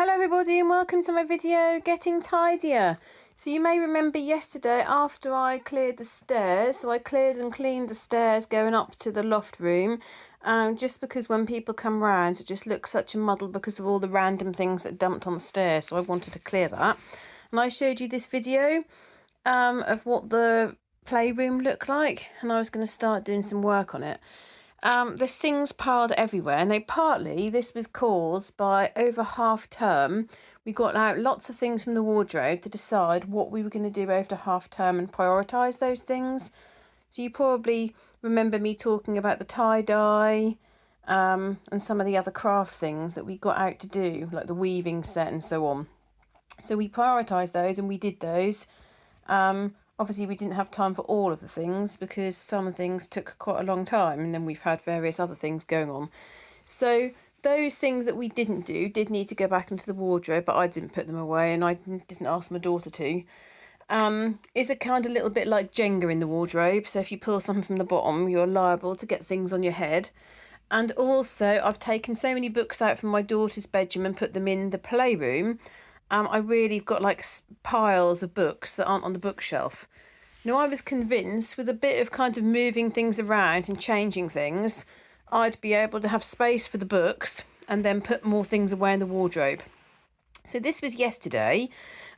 Hello everybody and welcome to my video Getting Tidier. So you may remember yesterday after I cleared the stairs, so I cleared and cleaned the stairs going up to the loft room, just because when people come round it just looks such a muddle because of all the random things that dumped on the stairs, so I wanted to clear that. And I showed you this video of what the playroom looked like, and I was going to start doing some work on it. There's things piled everywhere, and this was caused by over half term. We got out lots of things from the wardrobe to decide what we were going to do over half term and prioritise those things. So you probably remember me talking about the tie-dye and some of the other craft things that we got out to do, like the weaving set and so on. So we prioritised those and we did those. Obviously, we didn't have time for all of the things because some things took quite a long time, and then we've had various other things going on. So those things that we didn't do did need to go back into the wardrobe, but I didn't put them away, and I didn't ask my daughter to. It's a kind of little bit like Jenga in the wardrobe. So if you pull something from the bottom, you're liable to get things on your head. And also, I've taken so many books out from my daughter's bedroom and put them in the playroom. I really got like piles of books that aren't on the bookshelf. Now, I was convinced with a bit of kind of moving things around and changing things, I'd be able to have space for the books and then put more things away in the wardrobe. So this was yesterday.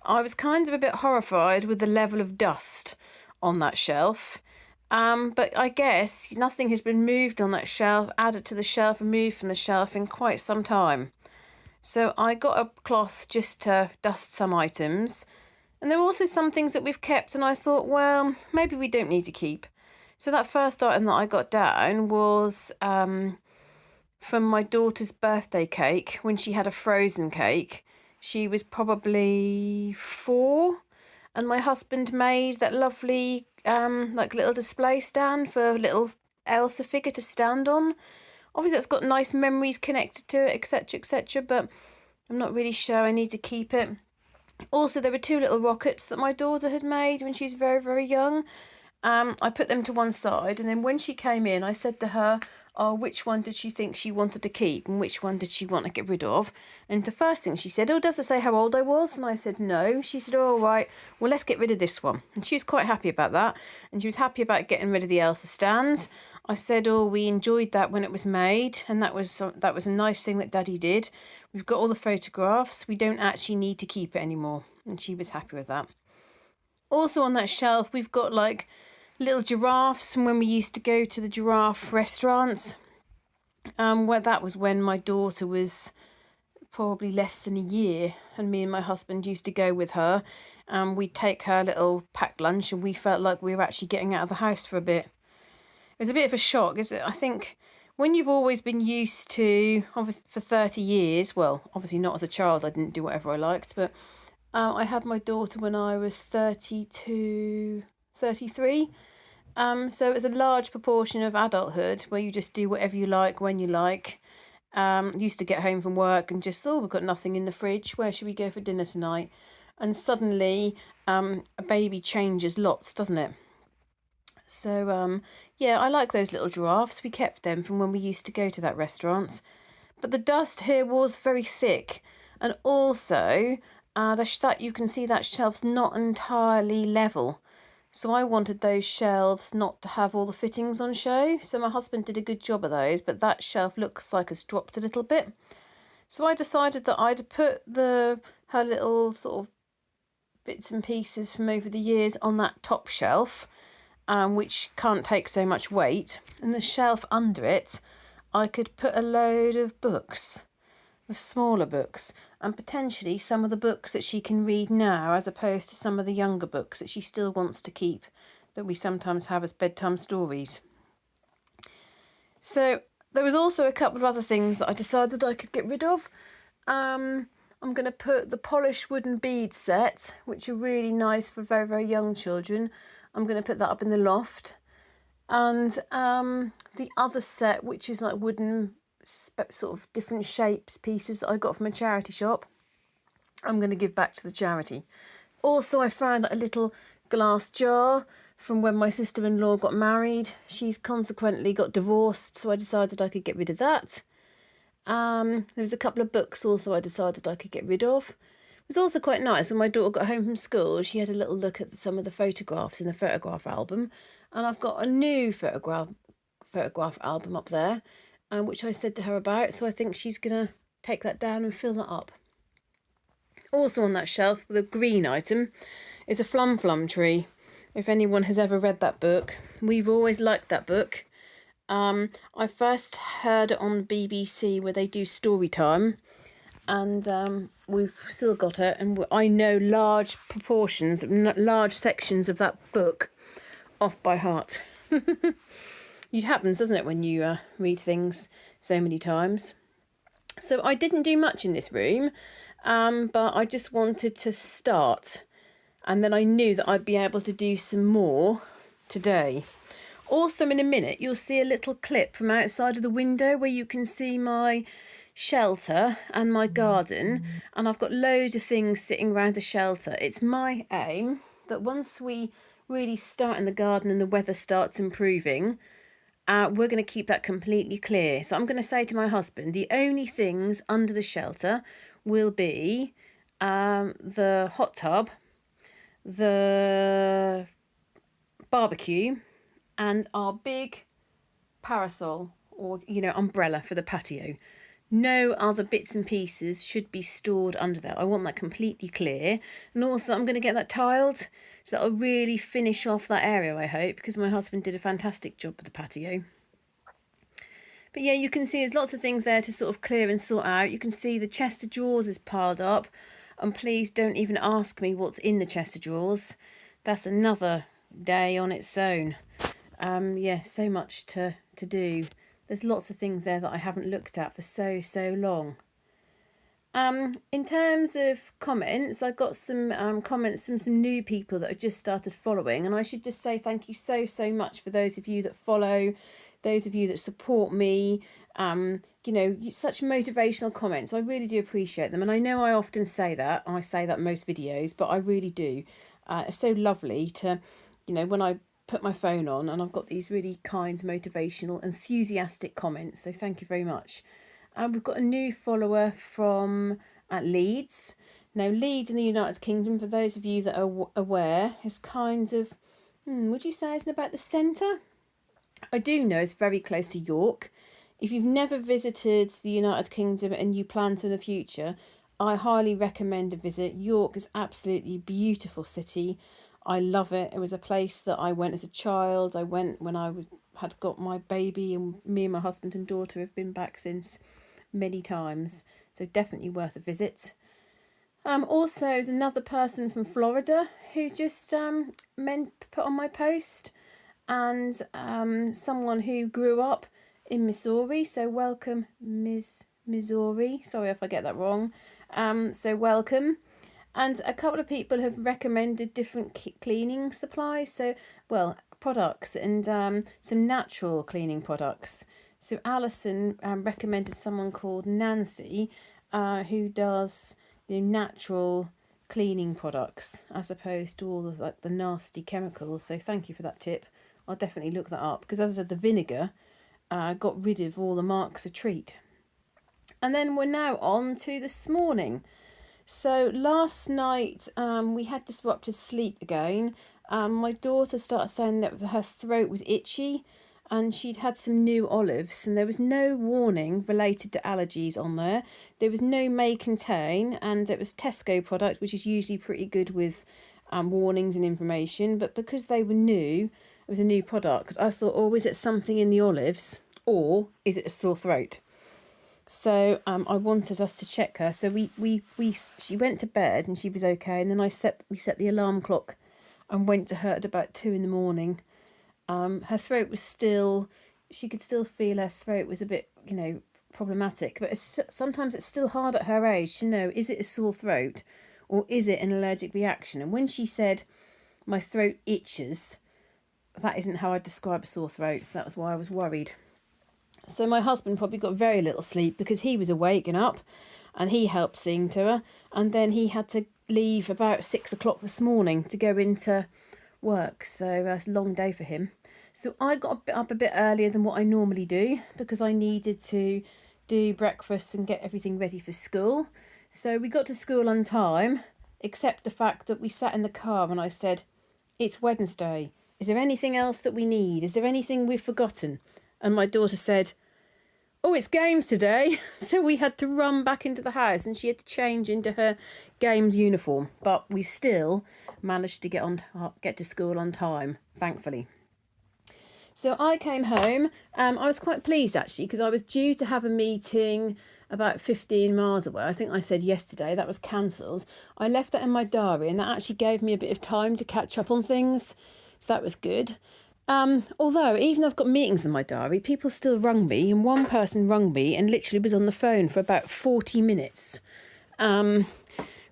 I was kind of a bit horrified with the level of dust on that shelf. But I guess nothing has been moved on that shelf, added to the shelf, removed from the shelf in quite some time. So I got a cloth just to dust some items. And there were also some things that we've kept, and I thought, well, maybe we don't need to keep. So that first item that I got down was from my daughter's birthday cake, when she had a frozen cake. She was probably 4, and my husband made that lovely like little display stand for a little Elsa figure to stand on. Obviously, it's got nice memories connected to it, etc., etc., but I'm not really sure I need to keep it. Also, there were 2 little rockets that my daughter had made when she was very, very young. I put them to one side, and then when she came in, I said to her, oh, which one did she think she wanted to keep and which one did she want to get rid of? And the first thing she said, oh, does it say how old I was? And I said, no. She said, oh, right, well, let's get rid of this one. And she was quite happy about that. And she was happy about getting rid of the Elsa stands. I said, oh, we enjoyed that when it was made, and that was a nice thing that Daddy did. We've got all the photographs. We don't actually need to keep it anymore. And she was happy with that. Also on that shelf, we've got like little giraffes from when we used to go to the giraffe restaurants. Where that was when my daughter was probably less than a year, and me and my husband used to go with her. We'd take her little packed lunch, and we felt like we were actually getting out of the house for a bit. It was a bit of a shock, is it? I think when you've always been used to, obviously for 30 years, well, obviously not as a child, I didn't do whatever I liked, but I had my daughter when I was 32, 33. So it was a large proportion of adulthood where you just do whatever you like, when you like. Used to get home from work and just, oh, we've got nothing in the fridge. Where should we go for dinner tonight? And suddenly a baby changes lots, doesn't it? So, yeah, I like those little giraffes. We kept them from when we used to go to that restaurant. But the dust here was very thick. And also, that you can see that shelf's not entirely level. So I wanted those shelves not to have all the fittings on show. So my husband did a good job of those, but that shelf looks like it's dropped a little bit. So I decided that I'd put her little sort of bits and pieces from over the years on that top shelf, which can't take so much weight. And the shelf under it, I could put a load of books, the smaller books, and potentially some of the books that she can read now, as opposed to some of the younger books that she still wants to keep, that we sometimes have as bedtime stories. So there was also a couple of other things that I decided I could get rid of. I'm going to put the polished wooden bead set, which are really nice for very, very young children. I'm going to put that up in the loft. And the other set, which is like wooden sort of different shapes pieces that I got from a charity shop, I'm going to give back to the charity. Also, I found a little glass jar from when my sister-in-law got married. She's consequently got divorced, so I decided I could get rid of that. There was a couple of books also I decided I could get rid of. It was also quite nice when my daughter got home from school. She had a little look at some of the photographs in the photograph album, and I've got a new photograph album up there, which I said to her about. So I think she's gonna take that down and fill that up. Also on that shelf, the green item, is a Flum Flum tree. If anyone has ever read that book, we've always liked that book. I first heard it on BBC where they do story time, and we've still got it, and I know large proportions, large sections of that book off by heart. It happens, doesn't it, when you read things so many times. So I didn't do much in this room, but I just wanted to start, and then I knew that I'd be able to do some more today. Also, in a minute, you'll see a little clip from outside of the window where you can see my shelter and my garden, and I've got loads of things sitting around the shelter. It's my aim that once we really start in the garden and the weather starts improving, we're going to keep that completely clear. So I'm going to say to my husband, the only things under the shelter will be the hot tub, the barbecue, and our big parasol or umbrella for the patio. No other bits and pieces should be stored under there. I want that completely clear. And also I'm going to get that tiled so that'll really finish off that area, I hope, because my husband did a fantastic job with the patio. But yeah, you can see there's lots of things there to sort of clear and sort out. You can see the chest of drawers is piled up, and please don't even ask me what's in the chest of drawers. That's another day on its own. Yeah, so much to do. There's lots of things there that I haven't looked at for so long. In terms of comments, I got some comments from some new people that have just started following, and I should just say thank you so much for those of you that follow, those of you that support me. Such motivational comments. I really do appreciate them, and I know I often say that. I say that in most videos, but I really do. It's so lovely to, when I put my phone on and I've got these really kind, motivational, enthusiastic comments. So thank you very much. We've got a new follower from Leeds. Now, Leeds in the United Kingdom, for those of you that are aware, is kind of, would you say, isn't about the centre? I do know it's very close to York. If you've never visited the United Kingdom and you plan to in the future, I highly recommend a visit. York is absolutely beautiful city. I love it. It was a place that I went as a child. I went when I had got my baby, and me and my husband and daughter have been back since many times. So definitely worth a visit. Also, there's another person from Florida who just put on my post, and someone who grew up in Missouri. So welcome, Ms. Missouri. Sorry if I get that wrong. So welcome. And a couple of people have recommended different cleaning supplies, products, and some natural cleaning products. So Alison recommended someone called Nancy, who does natural cleaning products as opposed to all of the nasty chemicals. So thank you for that tip. I'll definitely look that up, because as I said, the vinegar got rid of all the marks of treat. And then we're now on to this morning. So last night we had disrupted sleep again. My daughter started saying that her throat was itchy, and she'd had some new olives, and there was no warning related to allergies on there. There was no may contain, and it was Tesco product, which is usually pretty good with warnings and information. But because they were new, it was a new product, I thought, oh, is it something in the olives, or is it a sore throat? So I wanted us to check her. So she went to bed and she was okay, and then we set the alarm clock and went to her at about 2 a.m. Her throat was still, she could still feel her throat was a bit, problematic. But sometimes it's still hard at her age to know, is it a sore throat or is it an allergic reaction? And when she said, my throat itches, that isn't how I describe a sore throat. So that was why I was worried. So my husband probably got very little sleep because he was awake and up, and he helped sing to her. And then he had to leave about 6 o'clock this morning to go into work. So it's a long day for him. So I got up a bit earlier than what I normally do, because I needed to do breakfast and get everything ready for school. So we got to school on time, except the fact that we sat in the car and I said, "It's Wednesday. Is there anything else that we need? Is there anything we've forgotten?" And my daughter said, "Oh, it's games today." So we had to run back into the house and she had to change into her games uniform. But we still managed to get to school on time, thankfully. So I came home. I was quite pleased actually, because I was due to have a meeting about 15 miles away. I think I said yesterday that was cancelled. I left that in my diary and that actually gave me a bit of time to catch up on things. So that was good. Although even though I've got meetings in my diary, people still rung me, and one person rung me and literally was on the phone for about 40 minutes.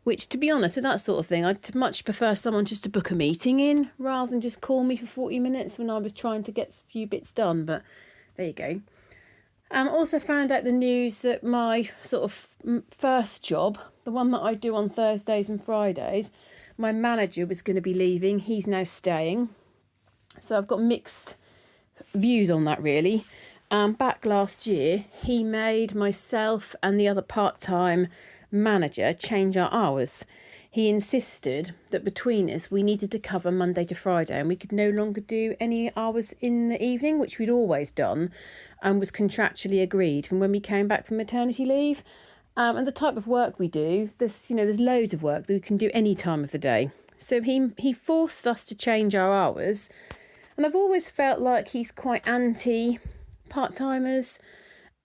Which, to be honest, with that sort of thing, I'd much prefer someone just to book a meeting in rather than just call me for 40 minutes when I was trying to get a few bits done. But there you go. Also found out the news that my sort of first job, the one that I do on Thursdays and Fridays, my manager was going to be leaving. He's now staying. So I've got mixed views on that, really. Back last year, he made myself and the other part-time manager change our hours. He insisted that between us we needed to cover Monday to Friday and we could no longer do any hours in the evening, which we'd always done and was contractually agreed from when we came back from maternity leave. And the type of work we do, there's loads of work that we can do any time of the day. So he forced us to change our hours, and I've always felt like he's quite anti part-timers.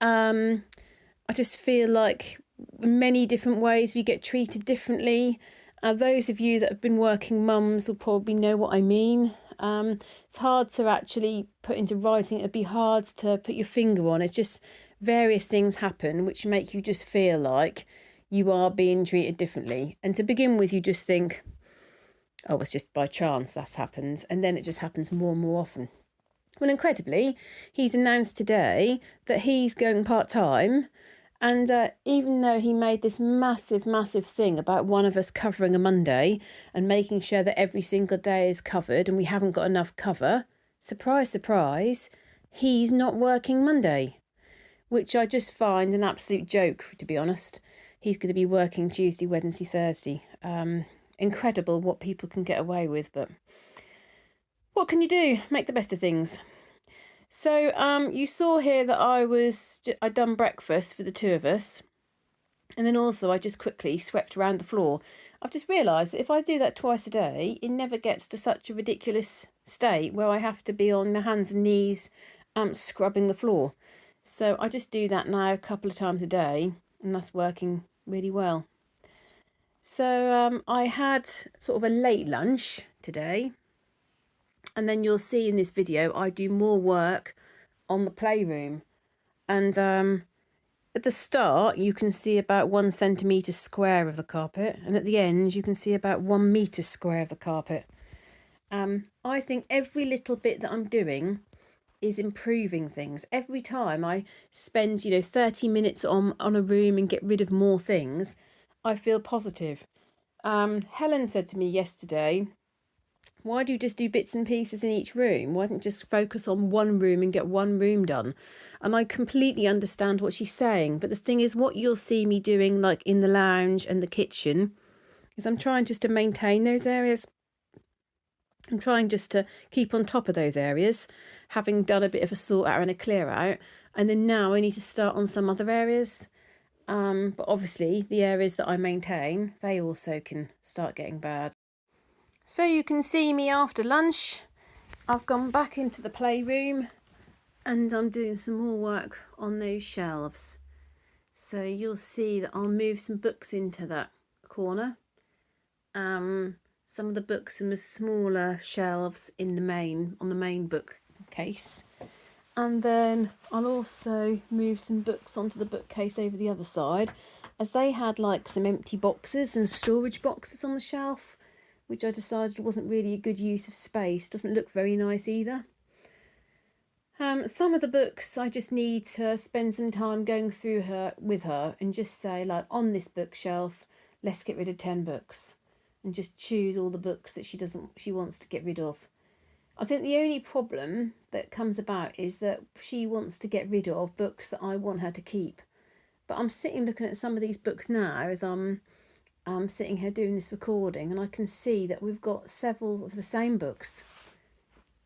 I just feel like in many different ways we get treated differently. Those of you that have been working mums will probably know what I mean. It's hard to actually put into writing. It'd be hard to put your finger on. It's just various things happen which make you just feel like you are being treated differently. And to begin with, you just think, oh, it's just by chance that's happened. And then it just happens more and more often. Well, incredibly, he's announced today that he's going part-time. And even though he made this massive thing about one of us covering a Monday and making sure that every single day is covered and we haven't got enough cover, surprise, surprise, he's not working Monday, which I just find an absolute joke, to be honest. He's going to be working Tuesday, Wednesday, Thursday. Incredible what people can get away with, but what can you do? Make the best of things. So you saw here that I'd done breakfast for the two of us, and then also I just quickly swept around the floor. I've just realised that if I do that twice a day, it never gets to such a ridiculous state where I have to be on my hands and knees scrubbing the floor. So I just do that now a couple of times a day, and that's working really well. So I had sort of a late lunch today. And then you'll see in this video, I do more work on the playroom. And at the start, you can see about 1 centimetre square of the carpet. And at the end, you can see about 1 metre square of the carpet. I think every little bit that I'm doing is improving things. Every time I spend, 30 minutes on a room and get rid of more things, I feel positive. Helen said to me yesterday, why do you just do bits and pieces in each room? Why don't you just focus on one room and get one room done? And I completely understand what she's saying. But the thing is, what you'll see me doing, like in the lounge and the kitchen, is I'm trying just to maintain those areas. I'm trying just to keep on top of those areas, having done a bit of a sort out and a clear out. And then now I need to start on some other areas. But obviously the areas that I maintain, they also can start getting bad. So you can see me after lunch. I've gone back into the playroom and I'm doing some more work on those shelves. So you'll see that I'll move some books into that corner. Some of the books in the smaller shelves on the main bookcase. And then I'll also move some books onto the bookcase over the other side, as they had like some empty boxes and storage boxes on the shelf, which I decided wasn't really a good use of space. Doesn't look very nice either. Some of the books I just need to spend some time going through with her and just say, like, on this bookshelf, let's get rid of 10 books, and just choose all the books that she wants to get rid of. I think the only problem that comes about is that she wants to get rid of books that I want her to keep. But I'm sitting looking at some of these books now as I'm sitting here doing this recording, and I can see that we've got several of the same books.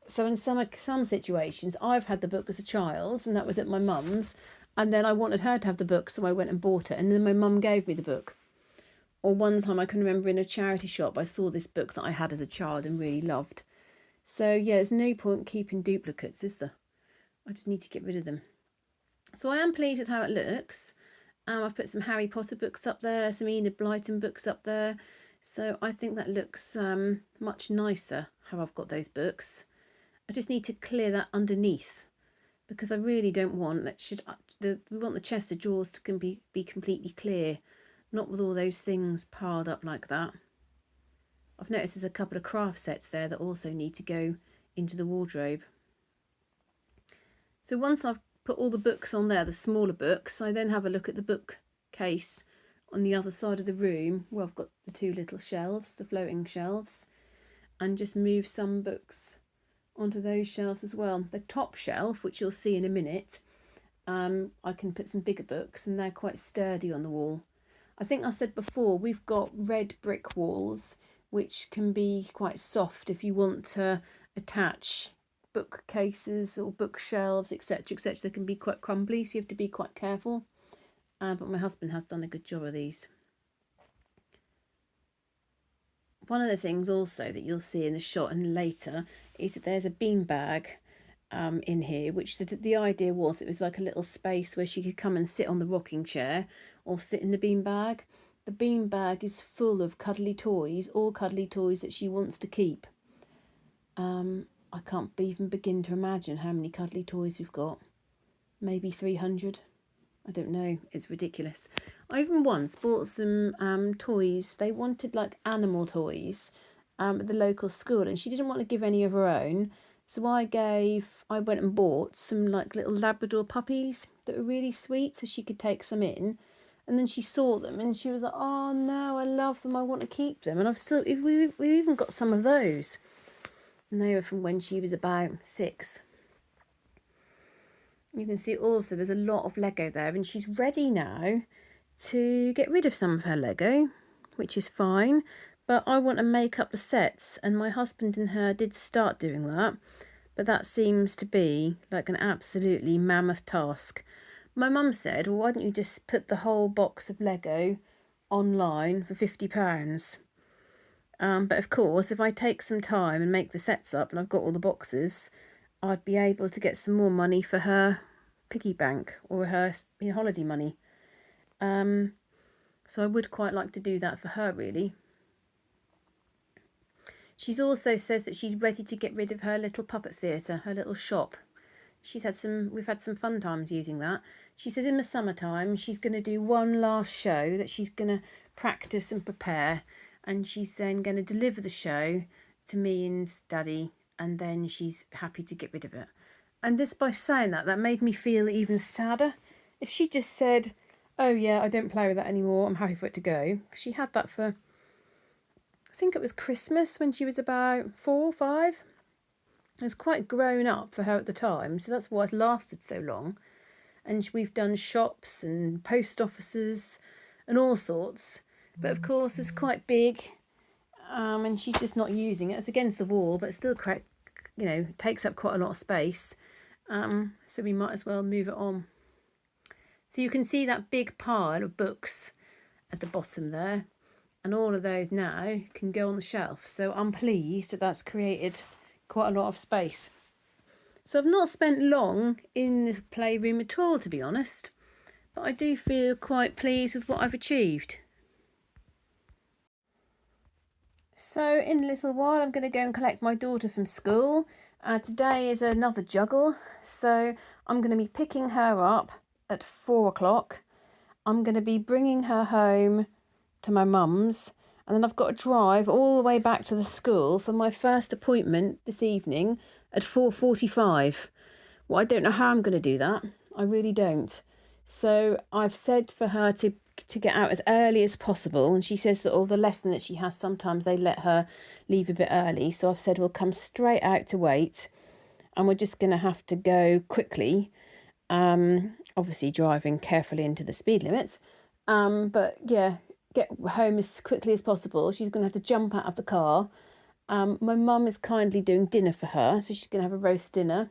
So in some situations, I've had the book as a child, and that was at my mum's, and then I wanted her to have the book, so I went and bought it, and then my mum gave me the book. Or one time I can remember in a charity shop, I saw this book that I had as a child and really loved. So yeah, there's no point keeping duplicates, is there? I just need to get rid of them. So I am pleased with how it looks. I've put some Harry Potter books up there, some Enid Blyton books up there. So I think that looks much nicer how I've got those books. I just need to clear that underneath, because I really don't want that. We want the chest of drawers to be completely clear, not with all those things piled up like that. I've noticed there's a couple of craft sets there that also need to go into the wardrobe. So once I've put all the books on there, the smaller books, I then have a look at the bookcase on the other side of the room where I've got the two little shelves, the floating shelves, and just move some books onto those shelves as well. The top shelf, which you'll see in a minute, I can put some bigger books, and they're quite sturdy on the wall. I think I said before, we've got red brick walls, which can be quite soft if you want to attach bookcases or bookshelves, etc., etc. They can be quite crumbly, so you have to be quite careful. But my husband has done a good job of these. One of the things also that you'll see in the shot and later is that there's a bean bag in here, which the idea was it was like a little space where she could come and sit on the rocking chair or sit in the bean bag. The bean bag is full of cuddly toys, all cuddly toys that she wants to keep. I can't even begin to imagine how many cuddly toys we've got. Maybe 300. I don't know. It's ridiculous. I even once bought some toys. They wanted like animal toys at the local school, and she didn't want to give any of her own. So I went and bought some like little Labrador puppies that were really sweet, so she could take some in. And then she saw them and she was like, "Oh no, I love them. I want to keep them." And we've even got some of those. And they were from when she was about 6. You can see also there's a lot of Lego there, and she's ready now to get rid of some of her Lego, which is fine. But I want to make up the sets, and my husband and her did start doing that, but that seems to be like an absolutely mammoth task. My mum said, "Well, why don't you just put the whole box of Lego online for £50? But of course, if I take some time and make the sets up and I've got all the boxes, I'd be able to get some more money for her piggy bank or her holiday money. So I would quite like to do that for her, really. She's also says that she's ready to get rid of her little puppet theatre, her little shop. We've had some fun times using that. She says in the summertime she's going to do one last show that she's going to practice and prepare, and she's then going to deliver the show to me and Daddy, and then she's happy to get rid of it. And just by saying that made me feel even sadder. If she just said, "Oh yeah, I don't play with that anymore, I'm happy for it to go." She had that for, I think it was Christmas when she was about 4 or 5. It was quite grown up for her at the time, so that's why it lasted so long. And we've done shops and post offices and all sorts. But of course it's quite big, and she's just not using it. It's against the wall, but it still takes up quite a lot of space. So we might as well move it on. So you can see that big pile of books at the bottom there, and all of those now can go on the shelf. So I'm pleased that that's created quite a lot of space. So I've not spent long in the playroom at all, to be honest, but I do feel quite pleased with what I've achieved. So in a little while I'm going to go and collect my daughter from school. Today is another juggle, so I'm going to be picking her up at 4 o'clock. I'm going to be bringing her home to my mum's, and then I've got to drive all the way back to the school for my first appointment this evening at 4:45. Well, I don't know how I'm going to do that. I really don't. So I've said for her to get out as early as possible, and she says that all the lesson that she has, sometimes they let her leave a bit early. So I've said we'll come straight out to wait, and we're just going to have to go quickly. obviously driving carefully into the speed limit. But yeah, get home as quickly as possible. She's going to have to jump out of the car. My mum is kindly doing dinner for her, so she's going to have a roast dinner.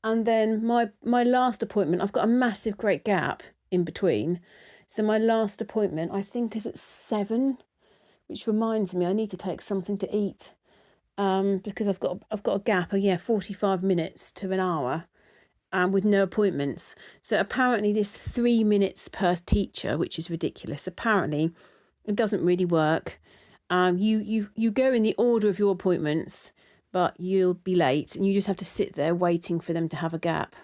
And then my last appointment, I've got a massive great gap in between. So my last appointment, I think, is at 7, which reminds me I need to take something to eat. Because I've got a gap of 45 minutes to an hour, with no appointments. So apparently this 3 minutes per teacher, which is ridiculous. Apparently it doesn't really work. You go in the order of your appointments, but you'll be late and you just have to sit there waiting for them to have a gap.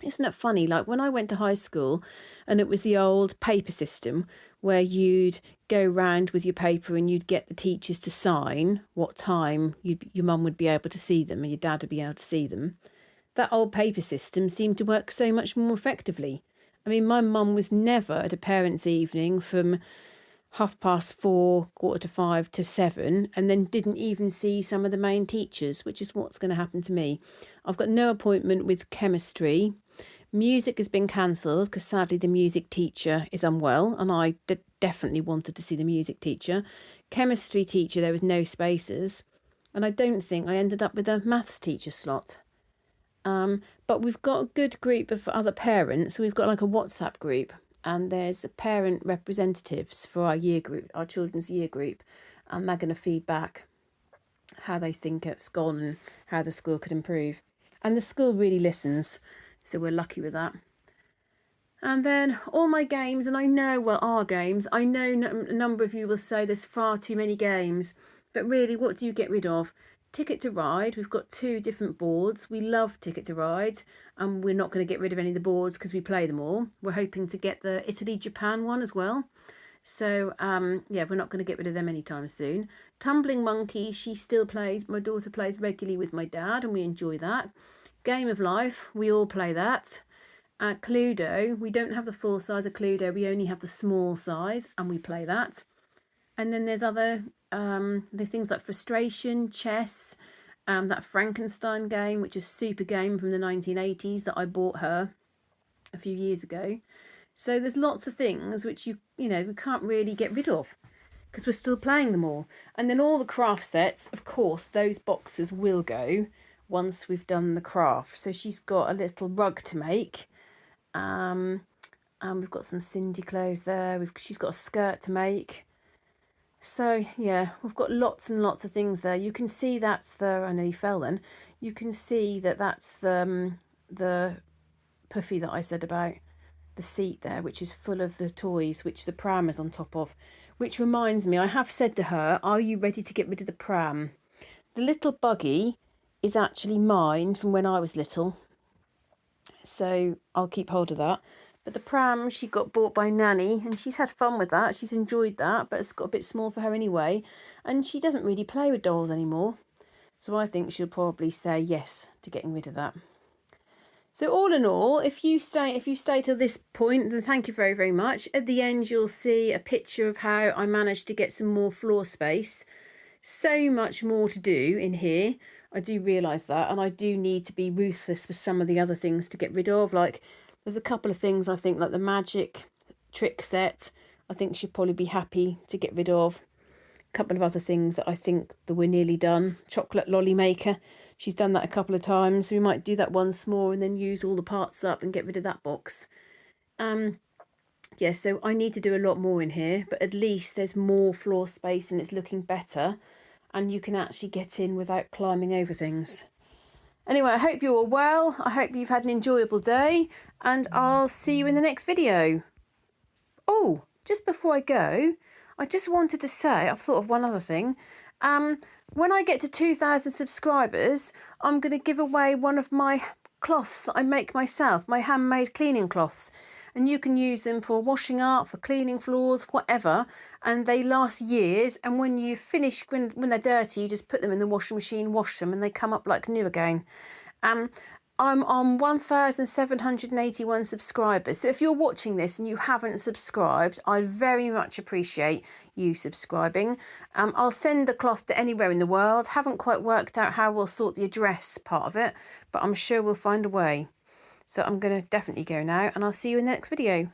Isn't that funny? Like when I went to high school and it was the old paper system where you'd go round with your paper and you'd get the teachers to sign what time your mum would be able to see them and your dad would be able to see them. That old paper system seemed to work so much more effectively. I mean, my mum was never at a parents' evening from 4:30, 4:45 to 7, and then didn't even see some of the main teachers, which is what's going to happen to me. I've got no appointment with chemistry. Music has been cancelled because sadly the music teacher is unwell, and I definitely wanted to see the music teacher. Chemistry teacher, there was no spaces, and I don't think I ended up with a maths teacher slot. But we've got a good group of other parents, so we've got like a WhatsApp group, and there's parent representatives for our year group, our children's year group, and they're going to feed back how they think it's gone and how the school could improve. And the school really listens, so we're lucky with that. And then all my games, and I know, well, our games, I know a number of you will say there's far too many games, but really, what do you get rid of? Ticket to Ride, we've got 2 different boards. We love Ticket to Ride, and we're not going to get rid of any of the boards because we play them all. We're hoping to get the Italy-Japan one as well. So, yeah, we're not going to get rid of them anytime soon. Tumbling Monkey, she still plays. My daughter plays regularly with my dad, and we enjoy that. Game of Life, we all play that. Cluedo, we don't have the full size of Cluedo. We only have the small size, and we play that. And then there's other the things like Frustration, Chess, that Frankenstein game, which is a super game from the 1980s that I bought her a few years ago. So there's lots of things which we can't really get rid of because we're still playing them all. And then all the craft sets, of course, those boxes will go once we've done the craft. So she's got a little rug to make. And we've got some Cindy clothes there. She's got a skirt to make. So yeah, we've got lots and lots of things there. You can see that's I know you fell then. You can see that's the puffy that I said about, the seat there, which is full of the toys, which the pram is on top of. Which reminds me, I have said to her, are you ready to get rid of the pram? The little buggy is actually mine from when I was little. So I'll keep hold of that. But the pram she got bought by Nanny, and she's had fun with that. She's enjoyed that, but it's got a bit small for her anyway. And she doesn't really play with dolls anymore. So I think she'll probably say yes to getting rid of that. So all in all, if you stay till this point, then thank you very, very much. At the end, you'll see a picture of how I managed to get some more floor space. So much more to do in here. I do realise that, and I do need to be ruthless with some of the other things to get rid of. Like, there's a couple of things I think, like the magic trick set, I think she'll probably be happy to get rid of. A couple of other things that I think that we're nearly done. Chocolate lolly maker, she's done that a couple of times. So we might do that once more and then use all the parts up and get rid of that box. Yeah, so I need to do a lot more in here, but at least there's more floor space and it's looking better. And you can actually get in without climbing over things. Anyway, I hope you're all well. I hope you've had an enjoyable day, and I'll see you in the next video. Oh, just before I go, I just wanted to say, I've thought of one other thing. When I get to 2,000 subscribers, I'm going to give away one of my cloths that I make myself, my handmade cleaning cloths. And you can use them for washing up, for cleaning floors, whatever. And they last years. And when you finish, when they're dirty, you just put them in the washing machine, wash them, and they come up like new again. I'm on 1,781 subscribers. So if you're watching this and you haven't subscribed, I very much appreciate you subscribing. I'll send the cloth to anywhere in the world. Haven't quite worked out how we'll sort the address part of it, but I'm sure we'll find a way. So I'm going to definitely go now, and I'll see you in the next video.